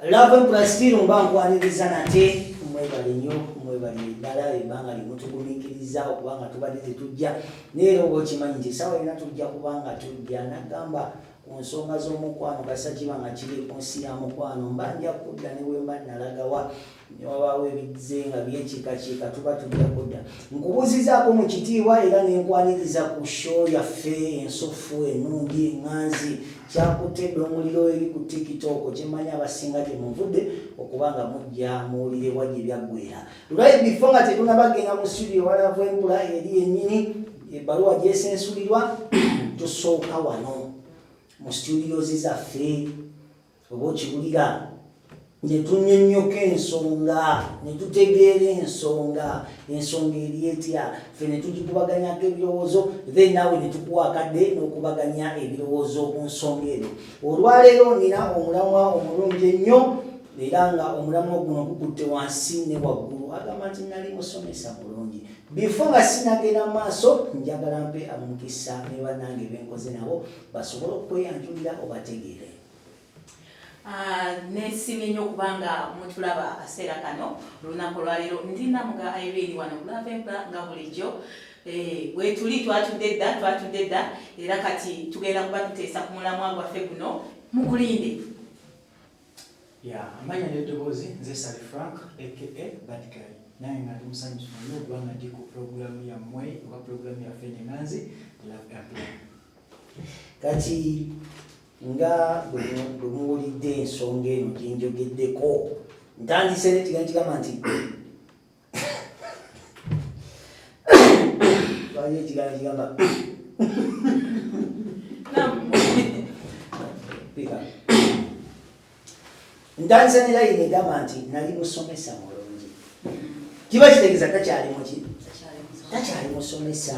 Love Plastil mbangwaniriza nate mwebale nnyo mwebale ddala ebbanga limutugumikiriza okubanga tubadde tetujja neero bwokimanyi nti essaawa ena tujja kubanga tujja nagamba ku nsonga z'omukwano kasa kiba nga kiri ku nsi ya mukwano mba nja kudda ne bwe mba nalagawa ne wabaawo ebize nga byekikakiika tuba tujja kudda nkubuuzizaako mu kitiibwa era nenkwaniriza ku show yaffe ensofu ennungi eŋŋanzi kyakutedde omuliro eri ku tiktok kyemanya abasinga temunvudde okubanga mujja muwulire wajje byaggwera lwayi bifo nga tetunabagenda mu studio walava empula eri yennyini ebbaluwa gyesensulirwa tusooka wano mu studio zaffe oba okiwulira ne tunnyonnyoka ensonga ne tutegeera ensonga eri etya ffe ne tugikubaganyako ebirowoozo then naawe ne tukuwa akadde n'okubaganya ebirowoozo ku nsonga eno olwaleero nina omulamwa omulungi ennyo era nga omulamwa guno gukutte wansi ne waggulu agamba nti nali musomesa mulungi bifo nga sinagenda maaso njagala mpe amukisa ne bannange benkoze nabo basobole okweyanjulira obategeere. Nesimye nnyo kubanga mutulaba akaseera kano olunaku olwaleero ndina muga Irene wano Love Empire nga bulijjo bwetuli twatudde dda era kati tugenda kuba tuteesa ku mulamwa gwaffe guno mukulinde. Amanya n'eddoboozi nze Sally Frank aka Bad Guy naye nga ndi musanyufu nnyo kubanga ndi ku puroguramu yammwe oba puroguramu yaffe enyenganzi Love Empire. Kati nga bwe muwulidde ensonga eno gyenjogeddeko ntandise nekigamba nti waliyo ekigambo kigamba ntandise nerayini egamba nti nali musomesa mulungi kiba kitegeeza takyali musomesa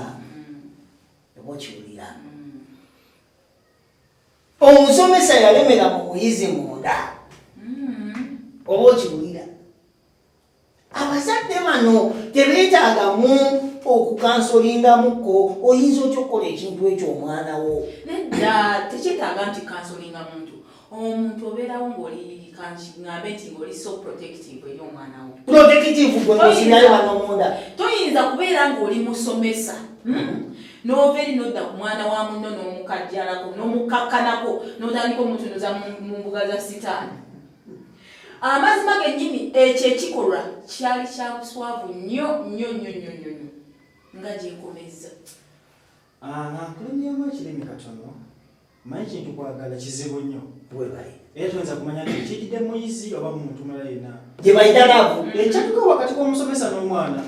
oba okiwulira omusomesa yalemera mu muyizi munda oba okiwulira abazadde bano tebeetaagamu okukansolingamuko oyinza okyokola ekintu ekyo omwana wo nedda tekyetaaga nti kansolinga omuntu obeerawo ng'olingambe nti ng'oli so protective eri omwana wo protective gweosinayo wano munda toyinza kubeera ng'oli musomesa n'ova eri nodda ku mwana wa munno n'omukajjalako n'omukakkanako n'otandika omutunuza mu mbuga za sitaani. Amazima gennyini ekyo ekikolwa kyali kya buswavu nnyo nga gyenkomezza. Nkulemyemu ekirimi katono manyi kintu kwagala kizibu nnyo era toyinza kumanya nti kijjidde muyizi oba mumutumala yenna gye bayita laavu ekyatuka wakati w'omusomesa n'omwana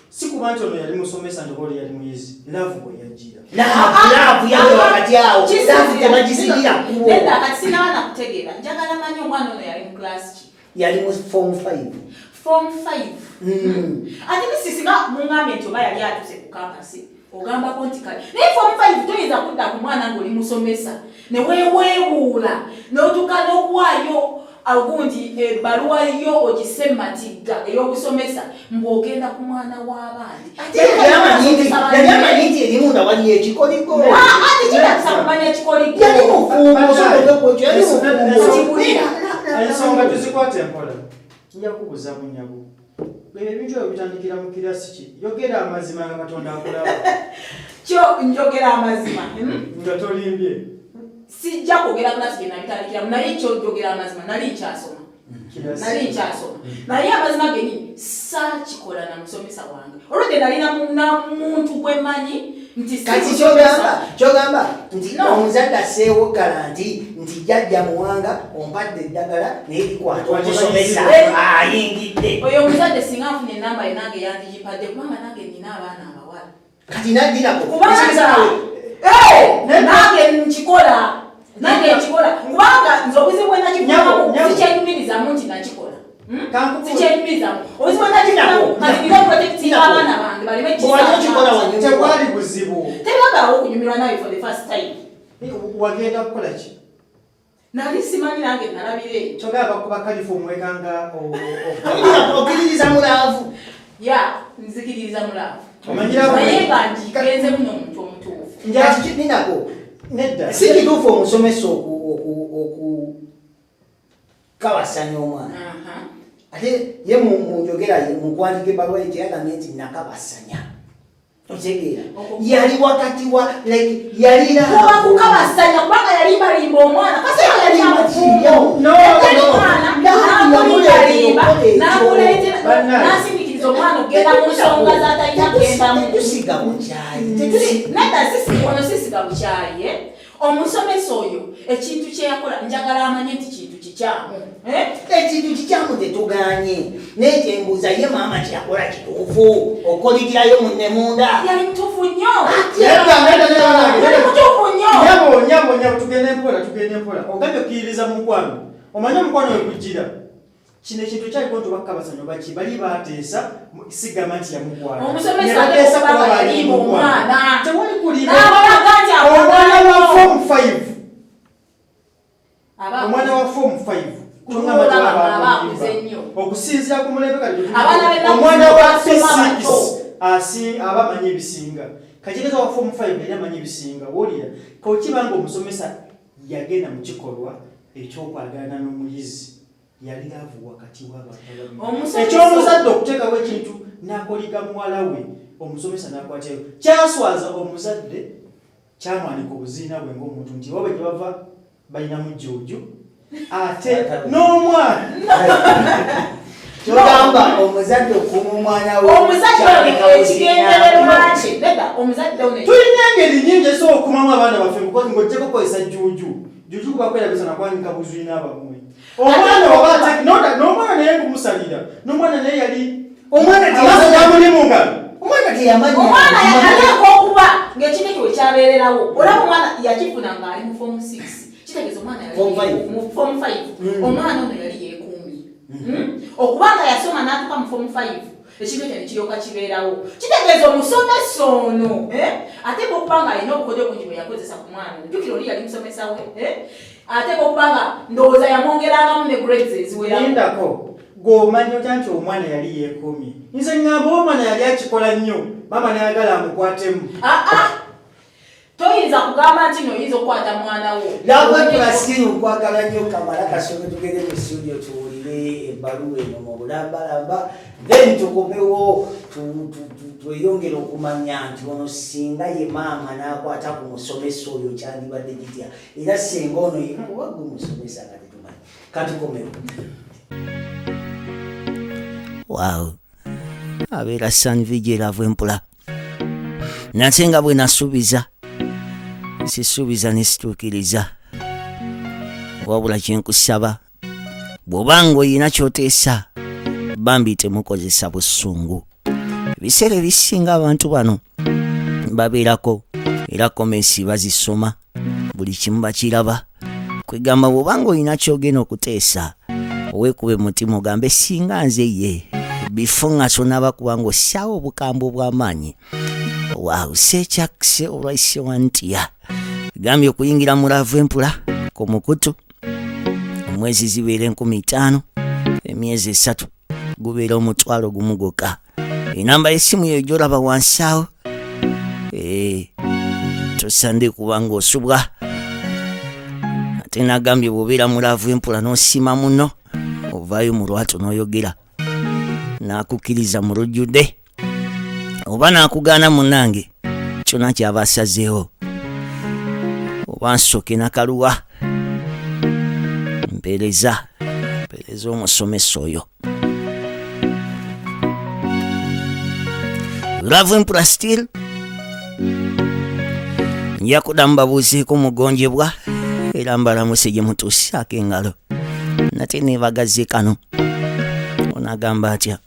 si kuba nti ono yali musomesa nti oli yali muyizi laavu bwe yajjira laavu yawe wakati awo laavu tebagizibira kubo nedda kati sinawa nakutegeera njagala manyi omwana ono yali mu class ki yali mu form 5 ate misisinga muŋŋambye nti oba yali atuse ku kampasi ogambako nti kale naye form 5 toyinza kudda ku mwana ng'oli musomesa ne weeweebuula n'otuuka n'okuwaayo agundi ebbaluwa yo ogise matigga ey'obusomesa mbw'ogenda ku mwana w'abandi yali amanyi nti erimu nga waliyo ekikoligo ate kitakusa kumanya ekikoligo yali mufuumu yali mufuumu ensonga tuzikwate mpola nja kubuuza bunyago ebintu ebyo bitandikira mu kirasi ki yogera amazima nga Katonda akulaba kyo njogera amazima nga tolimbye sijja kwogera kulasi gye nabitandikiramu naye kyo njogera amazima nali nkyasoma naye amazima genyini saakikola na musomesa wange olwedde nalina muntu gwemanyi nti kati kyogamba nti omuzadde aseewogala nti jjajja muwanga ompadde eddagala naye likwata omusomesa ayingidde oyo omuzadde singa nfuna enamba ye nange yandigipadde kubanga nange nina abaana abawala kati naddirako nange nkikola kubanga nze obuzibu bwenakifunamu sikyenyumirizamu nti nakikola sikyenyumirizamu obuzibu bwenakifunamu kati nina protectinga abaana bange baleme tekwali buzibu tebagalawo okunyumirwa nawe for the first time wagenda kukola ki nali simanyi nange nalabire kyogaba kuba kalifomu ekanga okiririza mulaavu nzikiririza mulaavu omanyira naye nga njigenze muno omuntu omutuufu ninako si kituufu omusomesa kabasanya omwana ate ye munjogera mukwandika ebbaluwa ye teyagambye nti nakabasanya otegeera yali wakati wa yalira kukabasanya kubanga yalimbalimba omwana kasi yali amufumbo nasindikiza omwana okugenda mu nsonga zatalina kugendamu tusiga bukyayi nedda sisiga bukyayi omusomesa oyo ekintu kyeyakola njagala amanye nti kintu kikyamu ekintu kikyamu tetuganye naye kyembuuza ye maama kyakola kituufu okoligirayo munne munda yali mutuufu nnyo nyabo tugende mpola ogambye okuyiriza mukwano omanye omukwano wekujjira kino ekintu kyaliko nti bakkabasanya baki bali bateesa sigama nti yamukwano omusomesa kuba yalimba omwana tewali kulimba omwana wa form 5 omwana wa form 5 okusinzira ku mulembe kati omwana wa P6 aba amanyi ebisinga kakitegeeza wa form 5 yali amanyi ebisinga wulira kokibanga omusomesa yagenda mu kikolwa ekyokwagana n'omuyizi yali laavu wakati w'abantu ekyomuzadde okuteekawo ekintu n'akoliga muwala we omusomesa n'akwatirayo kyaswaza omuzadde kyamwanika obuziina bwe ng'omuntu nti wabe gye bava balinamu jjojo ate n'omwana kyogamba omuzadde okuuma omwana we tulina engeri nyingi esobola okukumamu abaana baffe ng'ojjeko kukozesa jjuuju kubakwera nakwanika buziina bamwe omwana waba n'omwana naye kumusalira n'omwana naye yali omwana mu ngalo omwana yaleko okuba ng'ekintu ekyo wekyabeererawo olaba omwana yakifuna ng'ali mu form 6 kitegeeza omwana yali mu form 5 omwana ono yali yeekuumye okubanga yasoma n'atuuka mu form 5 ekintu ekyo nekiryoka kibeerawo kitegeeza omusomesa ono ate okubanga alina obukodyo bungi bwe yakozesa ku mwana jjukira oli yali musomesa we ate okubanga ndowooza yamwongerangamu ne grades eziwerako g'omanya otya nti omwana yali yeekuumye nze ngamba omwana yali akikola nnyo maama nayagala amukwatemu toyinza kugamba nti noyinza okukwata mwana wo labakilasini okwagala nnyo kamala kasonge tugende mu studio tuwulire ebbaluwa eno mu bulambalamba then tukomewo tweyongere okumanya nti ono singa ye maama n'akwata ku musomesa oyo kyandibadde kitya era singa ono yekuwaga omusomesa kati tumanyi katukomewo waaw abeera sanvijeravu empula nate nga bwe nasuubiza sisuubiza ne situukiriza wabula kyenkusaba bw'obanga oyina kyoteesa bambi temukozesa busungu ebiseera ebisinga abantu bano babeerako era komensi bazisoma buli kimu bakiraba kwegamba bw'obanga oyina kyogenda okuteesa oweekube mutima ogambe singa nze ye bifo nga tonaba kubanga ossaawo obukambwe obw'amaanyi waaw seekyakise olwaise wantiya gambye okuyingira mu laavu empula ku mukutu omwezi zibeera 15 emyezi 3 gubeera omutwalo gumu gwokka enamba y'essimu yo gy'olaba wansi awo tosande kubanga osubwa ate nagambye bw'obeera mu laavu empula n'osiima muno ovaayo mu lwatu n'oyogera n'akukkiriza mu lujjudde oba n'akugaana munnange kyonna kyaba asazeewo oba nsoke nakaluwa mpeereza omusomesa oyo laavu empula still nja kuddamu babuuzeeko mugonjebwa era mbalamuse gye mutuusaako engalo nate neebagaze kano onagamba atya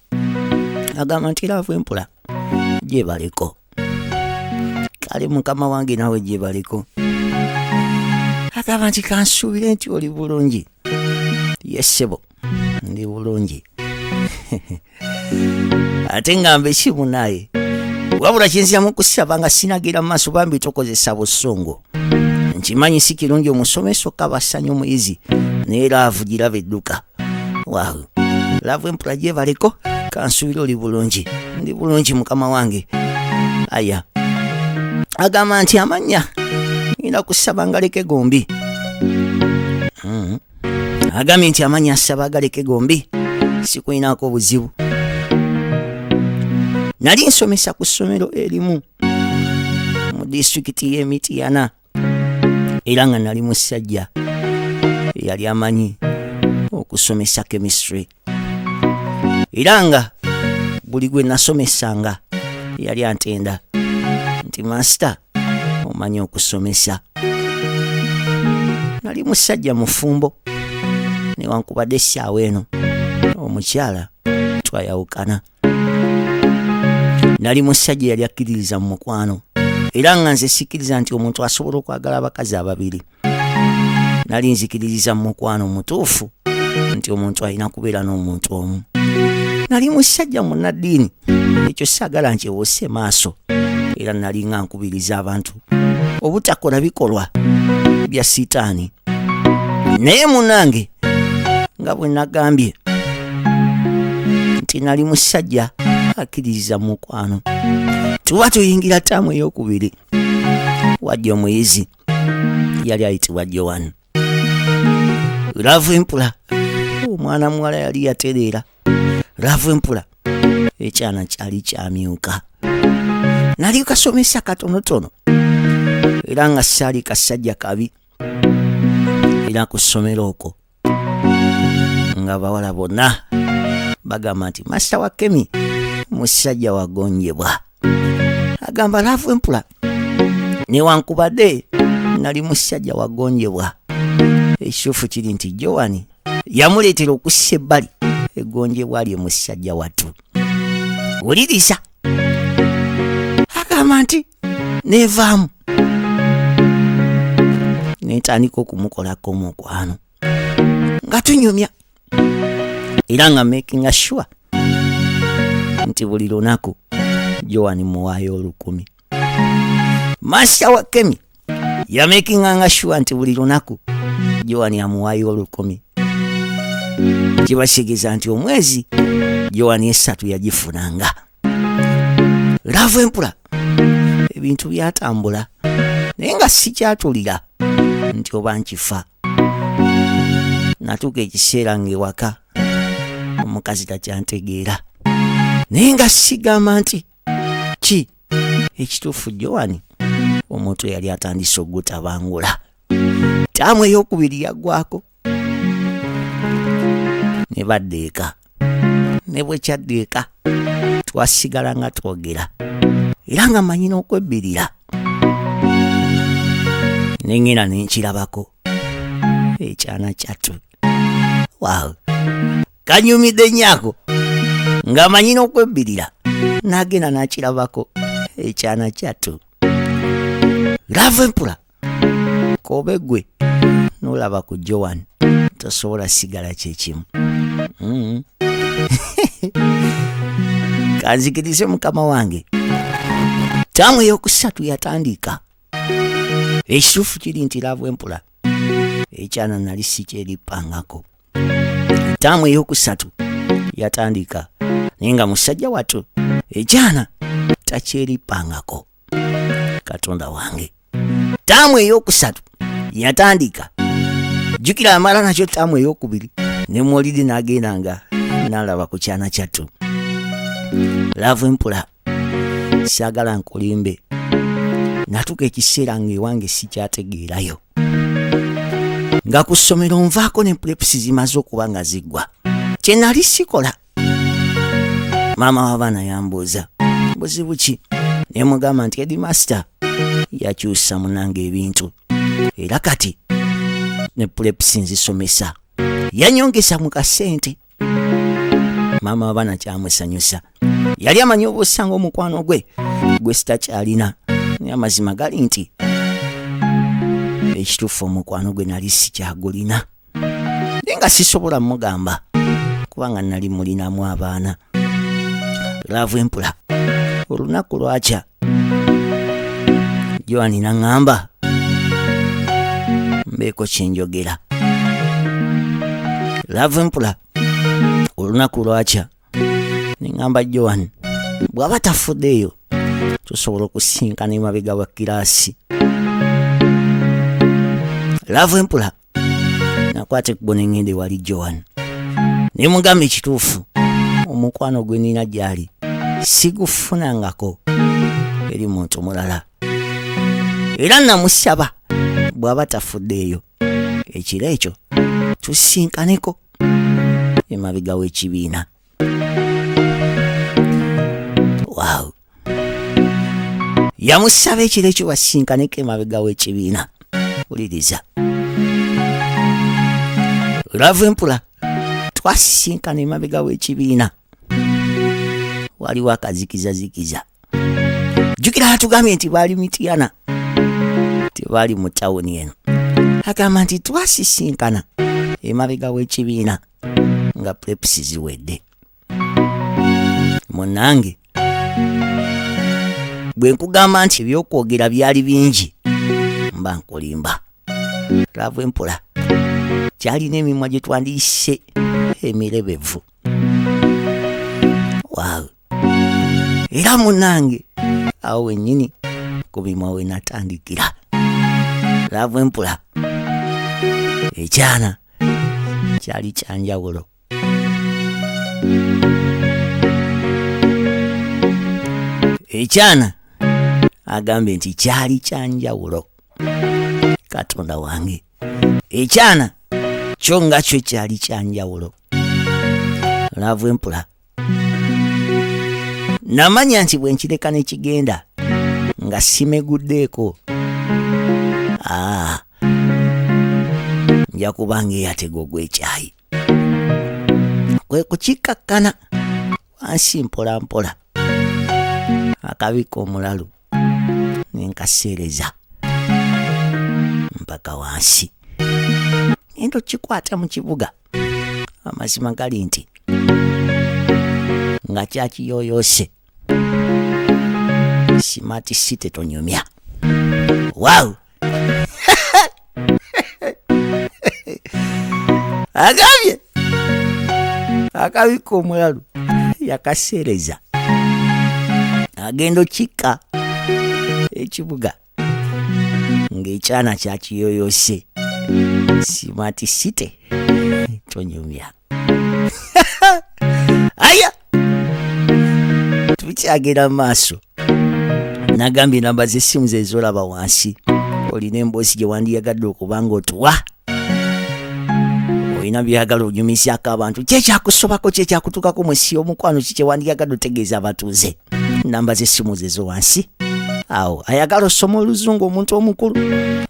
agamba nti laavu empula gyebaleko kale mukama wange nawe gyebaleko agamba nti kansuubire nti oli bulungi yesebo ndi bulungi ate ngamba ekimu naye wabula kyenziramu kusaba nga sinagira mu maaso bambi tokozesa busungu nkimanyi si kirungi omusomesa okabasanya omuyizi naye laavu giraba edduka waaw laavu empula gyebaleko kansuubire oli bulungi ndi bulungi mukama wange aya agamba nti amanya ngenda kusaba nga leke gombi agambye nti amanyi asaba agaleke gombi sikulinaako obuzibu. Nali nsomesa ku ssomero erimu mu disitulikiti y'e Mityana era nga nali musajja eyali amanyi okusomesa chemistry era nga buli gwe nasomesanga yali antenda nti master omanyi okusomesa. Nali musajja mufumbo newankubadde essaawa eno omukyala twayawukana. Nali musajja yali akkiririza mu mukwano era nga nze sikkiriza nti omuntu asobola okwagala abakazi ababiri. Nali nzikiririza mu mukwano mutuufu nti omuntu alina kubeera n'omuntu omu. Nali musajja munnaddiini, ekyo saagala nkyewose maaso era nali nga nkubiriza abantu obutakola bikolwa bya sitaani. Naye munange nga bwe nagambye nti nali musajja akkiririza mu mukwano. Tuba tuyingira ttaamu ey'okubiri. Wajja omuyizi yali ayitibwa Joan. Laavu empula omwana muwala yali yatereera. Laavu empula ekyana kyali kyamyuka. Nali kasomesa katonotono era nga saali kasajja kabi. Era ku ssomero okwo nga bawala bonna bagamba nti masita wa kemi musajja wagonjebwa. Agamba Laavu empula newankubadde nali musajja wagonjebwa, ekituufu kiri nti Joan yamuleetera okussa ebbali egonjebwa lye musajja wattu. Wuliriza, agamba nti neevaamu netandika okumukolako omukwano nga tunyumya era nga making sure nti buli lunaku Joan muwaayo 1,000. Master wa kemi ya making sure nti buli lunaku Joan amuwaayo 1,000. Kibasigiza nti omwezi Joan 3 yagifunanga. Laavu empula ebintu byatambula naye nga sikyatulira nti oba nkifa. Natuuka ekiseera ng'ewaka omukazi takyantegeera naye nga sigamba nti ki ekituufu. Joan omuntu yali atandise okutabangula. Ttaamu ey'okubiri yaggwako ne baddeeka. Ne bwe kyaddeeka twasigala nga twogera era nga manyi n'okwebbirira. Nengena nenkirabako ekyana kyattu. Waaw, kanyumidde nnyako nga manyi n'okwebbirira n'agenda n'akirabako ekyana kyattu. Laavu empula kobe gwe n'olaba ku Joan tosobola sigala kyekimu. Kanzikirize mukama wange. Ttaamu ey'okusatu yatandika. Ekituufu kiri nti Laavu empula ekyana nali sikyeripangako. Ttaamu ey'okusatu yatandika naye nga musajja wattu ekyana takyeripangako. Katonda wange. Ttaamu ey'okusatu yatandika. Jjukira amala nakyo ttaamu ey'okubiri ne mwolidi n'agendanga n'alaba ku kyana kyattu. Laavu empula saagala nkulimbe. Natuuka ekiseera ng'ewange sikyategeerayo. Nga ku ssomero nvaako ne pulepusi zimaze okuba nga ziggwa. Kye nali sikola. Maama w'abaana yambuuza buzibu ki? Ne mugamba nti Headmaster yakyusa munange ebintu era kati ne pulepusi nzisomesa. Yanyongesa mu kasente. Maama w'abaana kyamusanyusa. Yali amanyi obusanga omukwano gwe sitakyalina. Naye amazima gali nti ekituufu omukwano gwe nali sikyagulina. Naye nga sisobola mugamba kubanga nali mulinamu abaana. Laavu empula olunaku lwakya Joan n'aŋŋamba mbeeko kyenjogera. Laavu empula olunaku lwakya neŋŋamba Joan bw'aba tafuddeeyo tusobola okusinkana emabega wa kiraasi. Laavu empula kakwate kubona ngende wali Joan ne mugambe kituufu omukwano gwe nina gyali sigufunangako eri muntu mulala era namusaba bw'aba tafuddeeyo ekiro ekyo tusinkaneko emabega w'ekibiina. Wow. Yamusaba ekiro ekyo basinkaneko emabega w'ekibiina. Uliriza. Ravempula twasisinkana emabega w'ekibiina. Waliwo akazikizazikiza. Jjukira atugambye nti baali Mityana. Tebaali mu tawuni eno. Agamba nti twasisinkana emabega w'ekibiina nga prepusi ziwedde. Munnange bwe nkugamba nti ebyokwogera byali bingi mba nkulimba. Ravempula kyalina emimwa gye twandiyise emirebevu. Wow. Era munnange awo wennyini ku mimwa we natandikira. Ravempula ekyana kyali kyanjawulo. Ekyana agambye nti kyali kyanjawulo. Katonda wange ekyana kyo nga kyo kyali kyanjawulo. Ravempula namanya nti bwe nkireka ne kigenda nga simeguddeeko nja kubanga eyatega ogw'ekyayi. Kwe kukikakkana wansi mpola mpola akabika omulalu nenkaseereza mpaka wansi. Ento kikwata mu kibuga amazima gali nti nga kyakiyoyoose Smart City tonyumya. Wow. Agambye akabika omulalu yakaseereza agenda okikka ekibuga ng'ekyana kyakiyoyoose Smart City tonyumya. Aya tukyagera maaso. Nagambye namba z'essimu ze zolaba wansi. Olina emboozi gye wandiyagadde okubanga otuwa. Olina byagala onyumisyako abantu. Kyekyakusobako kyekyakutukako mu nsi y'omukwano kye wandiyagadde otegeeza abatuuze. Namba z'essimu ze zo wansi. Awo ayagala osoma oluzungu omuntu omukulu.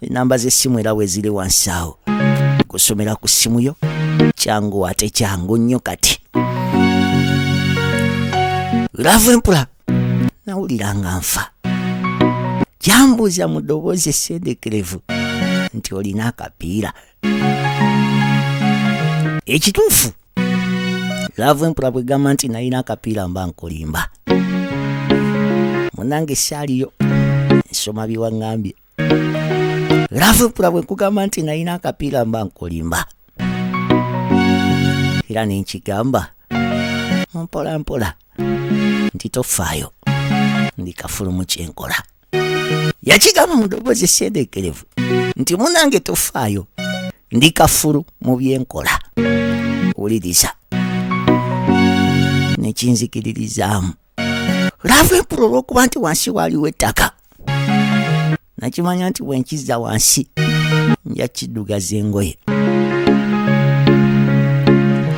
Namba z'essimu era weeziri wansi awo. Kusomera ku ssimu yo kyangu ate kyangu nnyo kati. Ravempula nawulira nga nfa. Jambuuza mu ddoboozi essendekerevu nti olina akapiira. Ekituufu Ravempula bwe gamba nti nalina akapiira mba nkulimba. Munnange saaliyo nsoma bye waŋŋambye. Ravempula bwe nkugamba nti nalina akapiira mba nkulimba. Era ne nkigamba mpola mpola nti tofaayo ndi kafulumu kyenkola. Yakigamba mu ddoboozi essendekerevu nti munnange tofaayo ndi kafulu mu byenkola. Wuliriza ne kinzikiririzaamu. Ravempula olw'okuba nti wansi waaliwo ettaka nakimanya nti bwe nkizza wansi nja kiddugaza engoye.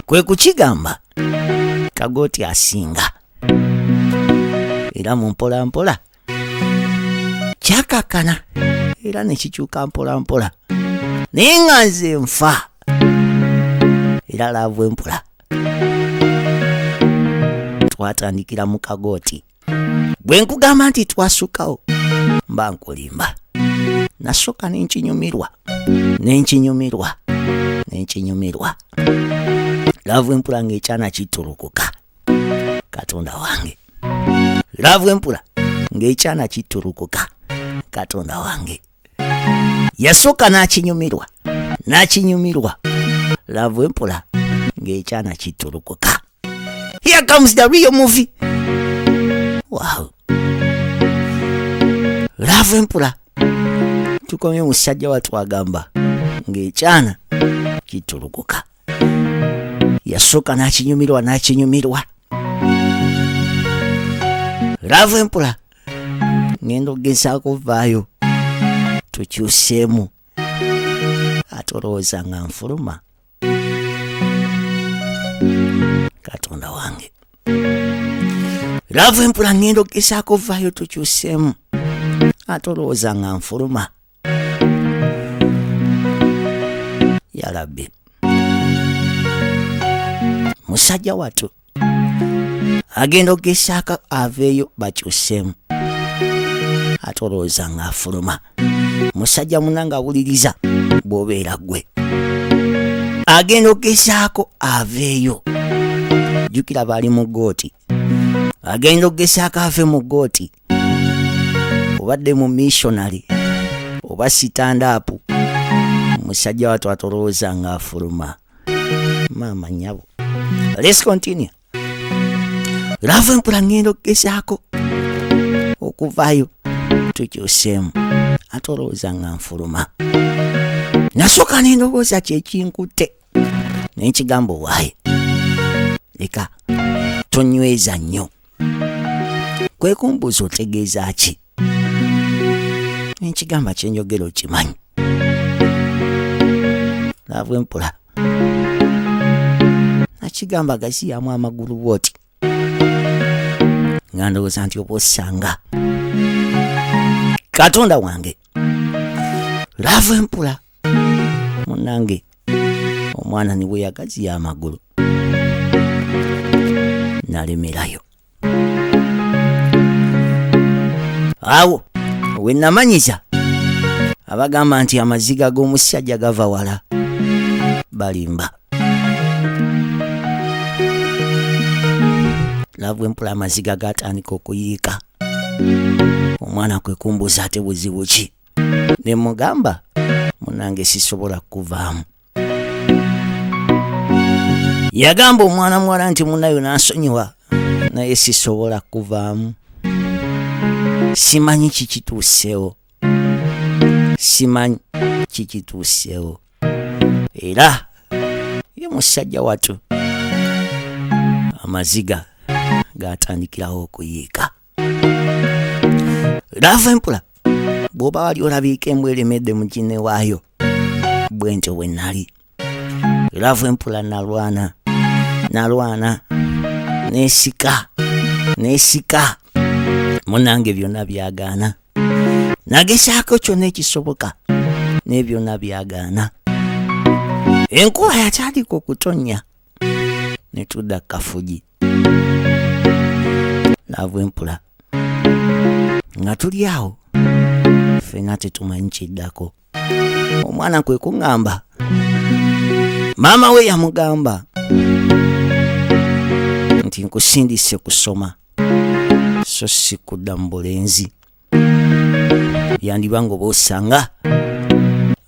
Kwe kukigamba Kagooti asinga. Era mu mpola mpola kyakakkana era ne kikyuka mpola mpola. Naye nga nze nfa. Era Ravempula twatandikira mu Kagooti. Bwe nkugamba nti twasukkawo mba nkulimba. Nasooka nenkinyumirwa. Ravempula ng'ekyana kitulukuka. Katonda wange. Ravempula ng'ekyana kitulukuka. Katonda wange. Yasooka n'akinyumirwa. Ravempula ng'ekyana kitulukuka. Here comes the real movie. Wow. Ravempula tukomye musajja watwagamba ng'ekyana kituluguka. Yasooka n'akinyumirwa. Laavu empula ngenda okugezaako vaayo tukyuseemu ate olowooza nga nfuluma. Katonda wange, laavu empula ngenda okugezaako vaayo tukyuseemu ate olowooza nga nfuluma. Yalabbi, musajja wattu agenda okugezaako aveeyo bakyuseemu ate olowooza nga afuluma. Musajja munanga awuliriza bw'obeera ggwe, agenda okugezaako aveeyo. Jjukira baali mu gooti, agenda okugezaako ave mu gooti. Obadde mu missionary oba sitandapu, musajja wattu atolowooza nga afuluma. Maama nyabo. Let's continue. Laavu empula ngenda okugezaako okuvaayo tukyuseemu ate olowooza nga nfuluma. Nasooka n'endowooza kyekinkutte n'ekigambo waaye, leka tonyweza nnyo. Kwe kumbuuza otegeeza ki? N'ekigamba kyenjogera okimanyi. Laavu empula nakigamba gaziyaamu amagulu bwoti nga ndowooza nti oba osanga. Katonda wange, laavu empula munnange omwana ni bwe yagaziya amagulu nalemerayo. Awo we namanyiza abagamba nti amaziga g'omusajja gava wala balimba. Laavu empula amaziga gatandika okuyiika. Omwana kwe kumbuuza ate buzibu ki? Ne mugamba munange sisobola kuvaamu. Yagamba omwana muwala nti munayo n'asonyiwa naye sisobola kuvaamu. Simanyi kikituuseewo. Era ye musajja wattu amaziga gatandikirawo okuyiika. Laavu empula bw'oba wali olabiika embwa eremedde mu kinne waayo, bwe ntyo bwe nali. Laavu empula nalwana neesika munange byonna byagaana. Nagezaako kyonna ekisoboka naye byonna byagaana. Enkuba yatandika okutonnya ne tudda Kafugi. Laavu empula nga tuli awo ffenna tetumanyi kiddako. Omwana kwe kuŋŋamba maama we yamugamba nti nkusindise kusoma so si kudda mu bulenzi. Yandiba nga oba osanga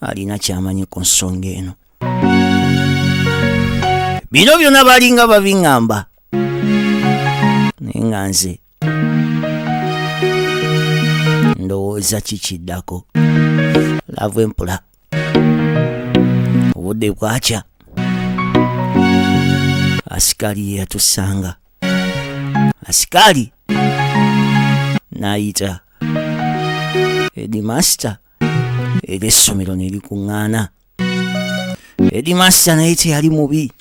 alina kyamanyi ku nsonga eno. Bino byonna balinga babiŋŋamba naye nga nze ndowooza kikiddako. Laavu empula obudde bwakya asikaali ye yatusanga. Asikaali n'ayita Headmaster era essomero ne likuŋŋaana. Headmaster naye teyali mubi,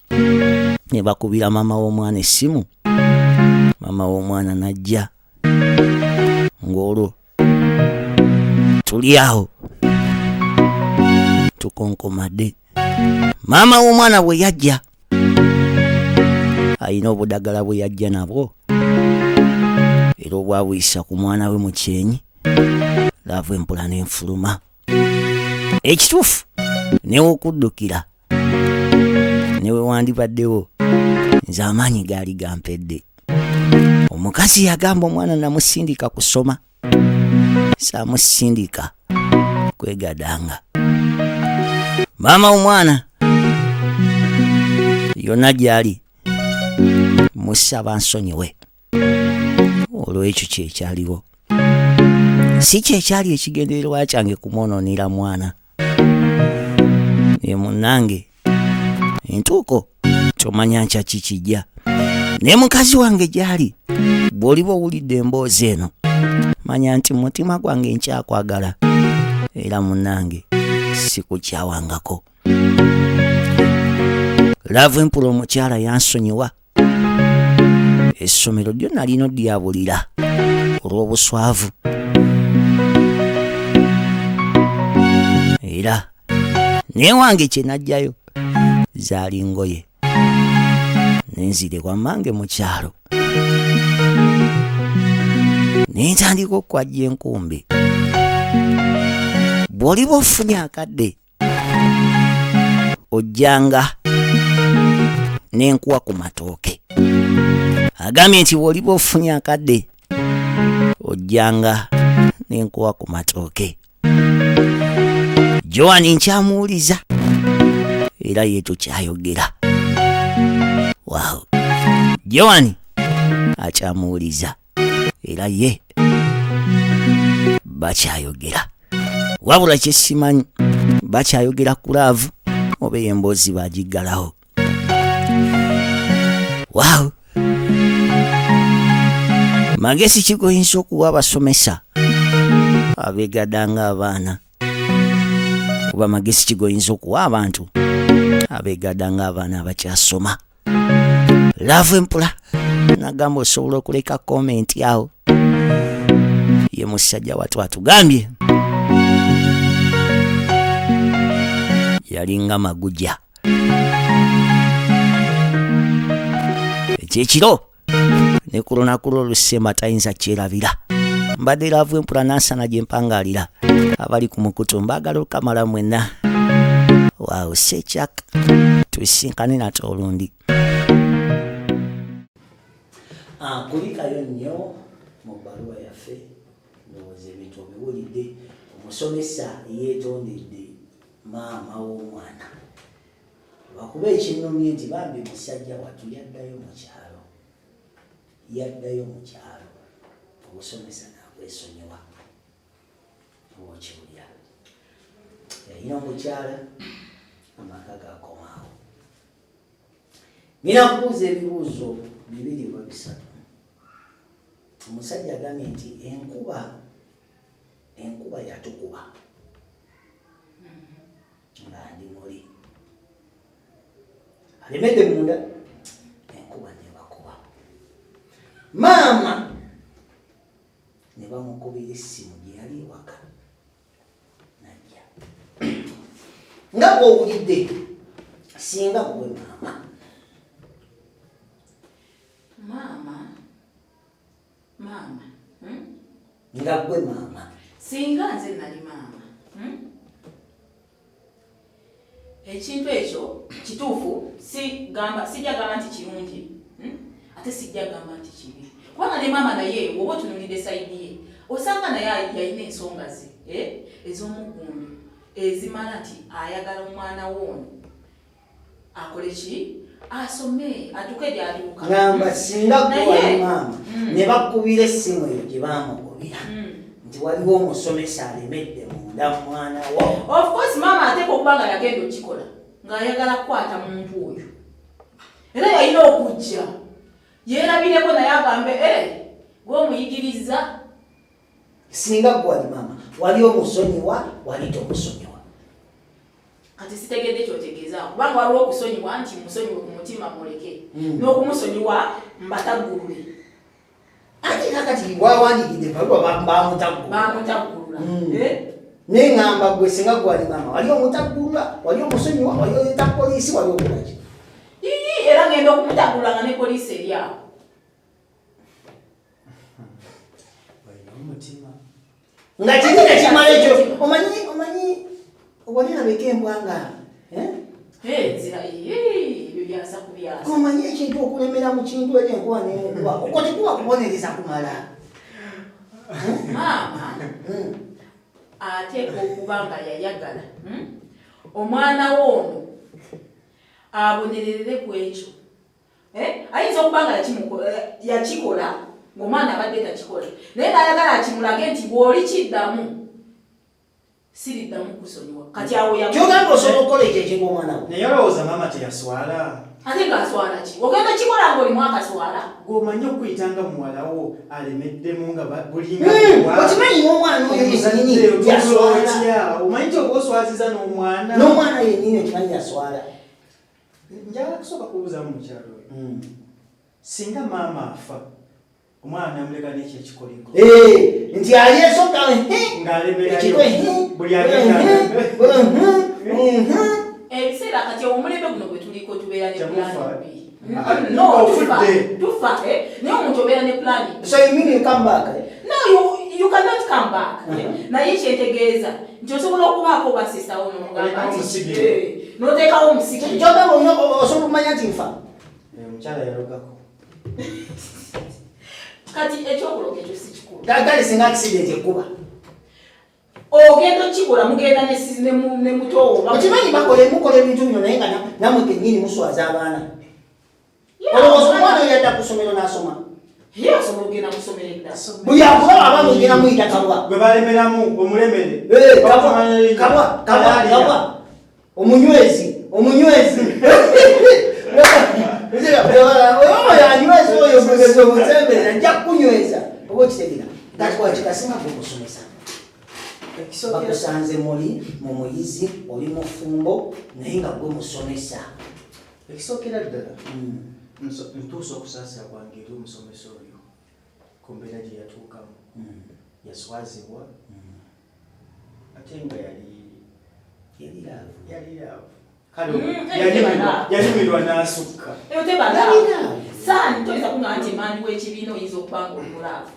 ne bakubira maama w'omwana essimu. Maama w'omwana n'ajja ng'olwo tuli awo tukonkomadde. Maama w'omwana bwe yajja alina obudagala bwe yajja nabwo era obwabuyisa ku mwana we mu kyenyi. Laavu empula n'enfuluma. Ekituufu newe okuddukira newe wandibaddewo nze amaanyi gaali gampedde. Omukazi yagamba omwana namusindika kusoma, saamusindika kwegadanga. Maama omwana yonna gyali musaba nsonyiwe olw'ekyo kyekyaliwo. Si kyekyali ekigendererwa kyange kumwonoonera mwana ne munnange entuuko kyomanya nkya kikijja ne mukazi wange gyali bw'oliba owulidde emboozi eno manya nti mutima gwange nkyakwagala era munnange sikukyawangako. Laavu Empula omukyala yansonyiwa. Essomero lyo nalino lyabulira olw'obuswavu era newange kye najjayo zaali ngoye nenzire kwa mmange mu kyalo nentandika okwajja enkumbi. Bw'oliba ofunye akadde ojjanga n'enkuwa ku matooke. Agambye nti bw'oliba ofunye akadde ojjanga n'enkuwa ku matooke. Joan nkyamuwuliza era ye tukyayogera. Wow. Joan akyamuwuliza era ye bakyayogera. Wabula kye simanyi bakyayogera ku laavu oba emboozi bagiggalawo. Wow. Magezi ki goyinza okuwa abasomesa abeegadanga abaana oba magezi ki goyinza okuwa abantu abeegadanga abaana abakyasoma? Laavu Empula nagamba osobola okuleka komenti awo. Ye musajja watu atugambye yalinga maguja. Ekyekiro ne ku lunaku lw'olusemba tayinza kyerabira. Mbadde Laavu Empula nansana gye mpangaalira. Abali ku mukutu mbaagala okamala mwenna. Waaw, Sekyaka tusinkane nate olundi. Kulikayo nnyo mu bbaluwa yaffe ndowooza ebintu obiwulidde. Omusomesa yeetondedde maama w'omwana lwakuba ekinnumye nti bambi musajja wattu yaddayo mu kyalo obusomesa nabwesonyiwa okiwulira yalina omukyala amaka gakomaawo. Nina kubuuza ebibuuzo 2 oba 3. Omusajja agambye nti enkuba yatukuba nga ndi muli alemedde munda enkuba nebakuba. Maama ne bamukubira essimu gye yali ewaka najja. Nga bw'owulidde singa gwe maama nga gwe maama singa nze nali maama ekintu ekyo kituufu sijja gamba nti kirungi ate sijja gamba nti kibi kubanga ne maama naye woba otunuulidde sayidi ye osanga naye yalina ensonga ze ez'omuggundu ezimala nti ayagala omwana woono akole ki asome atuke gy'atuuka. Ngamba singa gwe wali maama ne bakubira essimu eyo gye baamugobera nti waliwo omusomesa alemedde munda mwana wo. Of course maama ateeka okuba nga yagenda okikola ng'ayagala kukwata muntu oyo era yalina okujja yeerabireko naye agambe gw'omuyigiriza. Singa gwe wali maama wali omusonyiwa wali tomusonyiwa. Kati sitegedde kyotegeeza kubanga waliwo okusonyiwa nti musonyiwe ku mutima muleke n'okumusonyiwa mbataggulule. Ate kakati wawandiikidde baluwa bamutaggulula. Neŋŋamba gwe singa gwe wali maama wali omutaggulula wali omusonyiwa wali oleeta poliisi wali okolaki? Era ngenda okumutaggulula nga ne poliisi eri awo. Nga kiri kimala ekyo omanyi walirabeko embwanga ebyo byasa kubyasa. Omanyi ekintu okulemera mu kintu ekyo enkuba n'enkuba okwo tekuba kubonereza kumala. Maama ateeka okuba nga yayagala omwana woono abonererere ku ekyo. Ayinza okuba nga yakikola ng'omwana abadde takikola naye n'ayagala akimulage nti bw'oli kiddamu siriddamu kusonyiwa kati awo kyogamba osobola okukola ekyo ekinga omwana we naye olowooza maama teyaswala ate ng'aswala ki ogenda kikola ng'olimu akaswala gwomanyi okuyita nga muwalawo alemeddemu nga okimanyi n'omwana oyo yennyini yaswala omanyi ti oba oswaziza n'omwana n'omwana yennyini okimanyi yaswala njala kusooka kubuuzamu mukyalo oyo singa maama afa omwana namuleka n'ekyo ekikoliko nti ali esooka ng'alemerayo buli ebiseera kati omulembe guno bwe tuliko tubeera ne pulani tufa naye omuntu obeera ne pulani so you mean you come back no you cannot come back naye kyetegeeza nti osobola okubaako basisitawo nomugamba n'oteekawo omusigire kyogamba osobola okumanya nti nfa omukyala yalogako kati ekyokuloga ekyo si kikulu kale singa accident ekuba ogenda okikola mugenda ne mutowo okimanyi mukola ebintu bino naye nga namwe kennyini muswaza abaana olowooza omwana oyo yadda ku ssomero n'asoma ye asobola ogenda musomero eddala buli akulaba aba mugenda muyita kabwa gwe balemeramu omulemere kabwa omunywezi oyo anywezi oyo bwegezi obuzemberera ajja kukunyweza oba okitegera kati wakikasinga gwekusomesa bakusanze muli mu muyizi oli mufumbo naye nga gwe musomesa ekisookera ddala ntuusa okusaasira kwange eri omusomesa oyo ku mbeera gye yatuukamu yaswazibwa ate nga yaliraavu yalimirwa n'asukka saani toyinza kuŋŋamba nti emaani w'ekibiina oyinza okuba nga oli mulaavu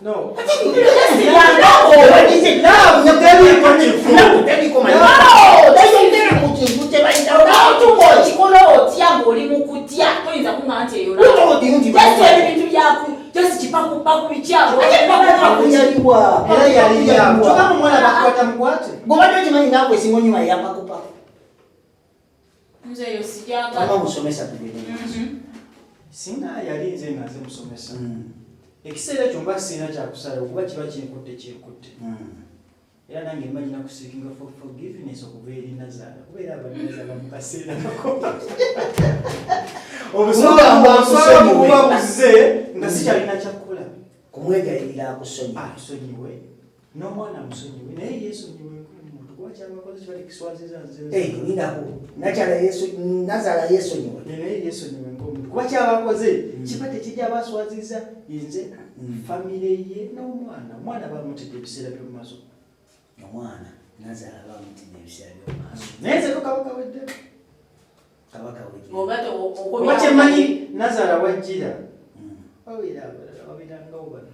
okikola otya ng'oli mu kutya toyinza kuŋŋamba nti eyo ebintu byaku jasi kipakupaku bikyabo era yaliraavu togamu omwana bakwata mukwate gobadde okimanyi naawe esinga onyuma yapakupaku nze eyo sijagala musomesa tugende singa yali nze nga nze musomesa ekiseera kyomba kisirina kyakusala okuba kiba kinkutte era nange mbanyina kuseekinga for forgiveness okuva eri nazaala kubeera abanazaala mu kaseera nako obuswala buba buzze nga sikyalina kyakukola kumwegayirira akusonyiwe n'omwana musonyiwe naye yeesonyiwe lwakyabakoze kibali kiswaziza nazaala yeesonyiwe naye yeesonyiwe ng'omuntu kuba kyabakoze kiba tekijja baswaziza nze famire ye n'omwana bamutidde ebiseera by'omumaaso omwana nazaala bamutidde ebiseera by'omumaaso naye nze kabaka wedde oba kyemanyi nazaala wajjira wabirangawo bano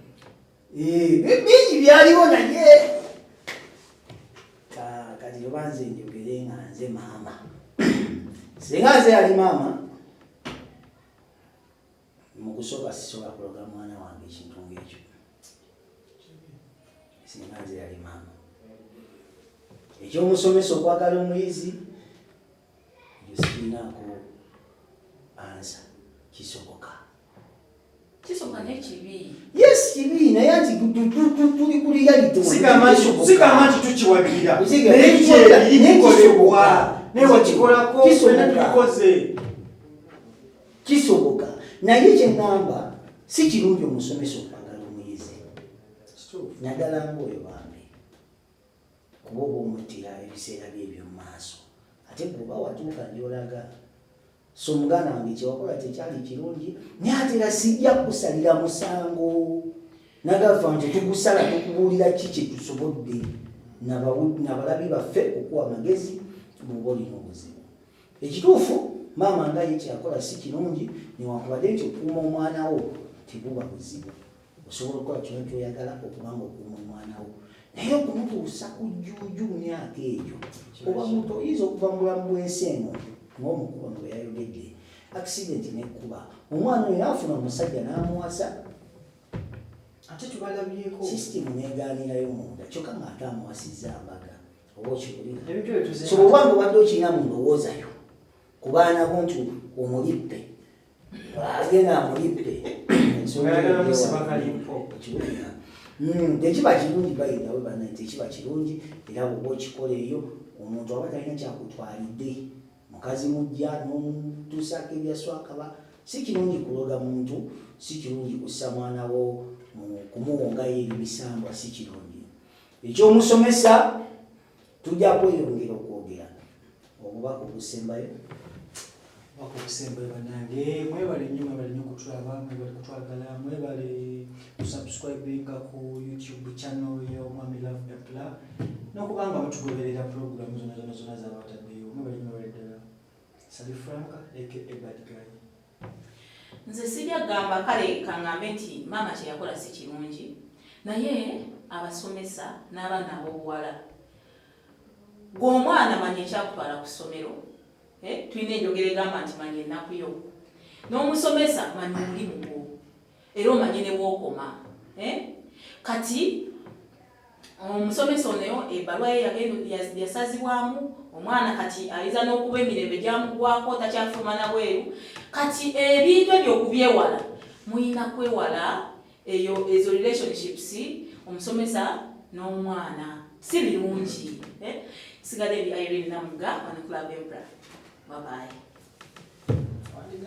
bingi byaliwo naye kati oba nze njogere nga nze maama singa nze yali maama mukusooka sisobola kuloga mwana wange ekintu ngaekyo singa nze yali maama ekyomusomesa okwagala omuyizi ekyo sikirinaako ansa kisoboka n'ekibi yes kibi naye nti tuli ku reality sigamba nti tukiwabirira naye wakikolako fena tulikoze kisoboka naye kyeŋŋamba si kirungi omusomesa okwagala omuyizi naddala ngaoyo bambi kuba oba omuttira ebiseera byebyo mu maaso ate bw'oba watuuka gy'olaga so omuganda wange kyewakola tekyali kirungi naye ate era sijja kukusalira musango nagafa nti tugusala tukubuulira ki kyetusobodde nabalabi baffe okuwa amagezi bw'oba olina obuzibu ekituufu maama nga ye kyakola si kirungi newankubadde nti okuuma omwana wo tebuba buzibu osobola okukola kyona kyoyagala okubanga okuuma omwana wo naye okumutuusa ku jjuuju mu myaka egyo oba muntu oyinza okuva mu bulamu bw'ensi eno ng'omukuba nga yayogedde accident nekkuba omwana oyo naafuna omusajja n'amuwasa ate tubalabyeko sisitimu negaanirayo munda kyokka ng'ate amuwasizza mbaga oba okiwulira so oba nga obadde okirina mu ndowoozayo ku baana bo nti omulippe agenda amulippe okiwulira tekiba kirungi bayinawe bana tekiba kirungi era bwoba okikola eyo omuntu aba talina kyakutwalidde mukazi mujja n'omutuusako ebyaswakaba si kirungi kuloga muntu si kirungi kussa mwana wo kumuwongayo ebisambwa si kirungi ekyomusomesa tujja kweyongera okwogera obubaka obusembayo bakusembayo banange mwebale nnyo kutulaba mwebale kutwagala mwebale kusubscribinga ku YouTube channel y'Omwami Love Empla n'okubanga batugoberera programu zonna z'abataddeyo mwebale ddala Sally Franka aka Bad Guy. Nze sijja gamba kale kangambe nti maama kye yakola si kirungi naye abasomesa n'abaana ab'obuwala gw'omwana manya ekyakutwala ku ssomero tulina enjogera egamba nti manya ennaku yo n'omusomesa manya omulimu gwo era omanye ne bw'okoma kati omusomesa onoyo ebbalwa ye yasazibwamu omwana kati ayinza n'okuba emirembe gyamugwako takyafuluma na bweru kati ebintu ebyo okubyewala muyina kwewala ezo relationships omusomesa n'omwana si birungi sigadde ebi Irene Namuga on Club Empra. Bye bye.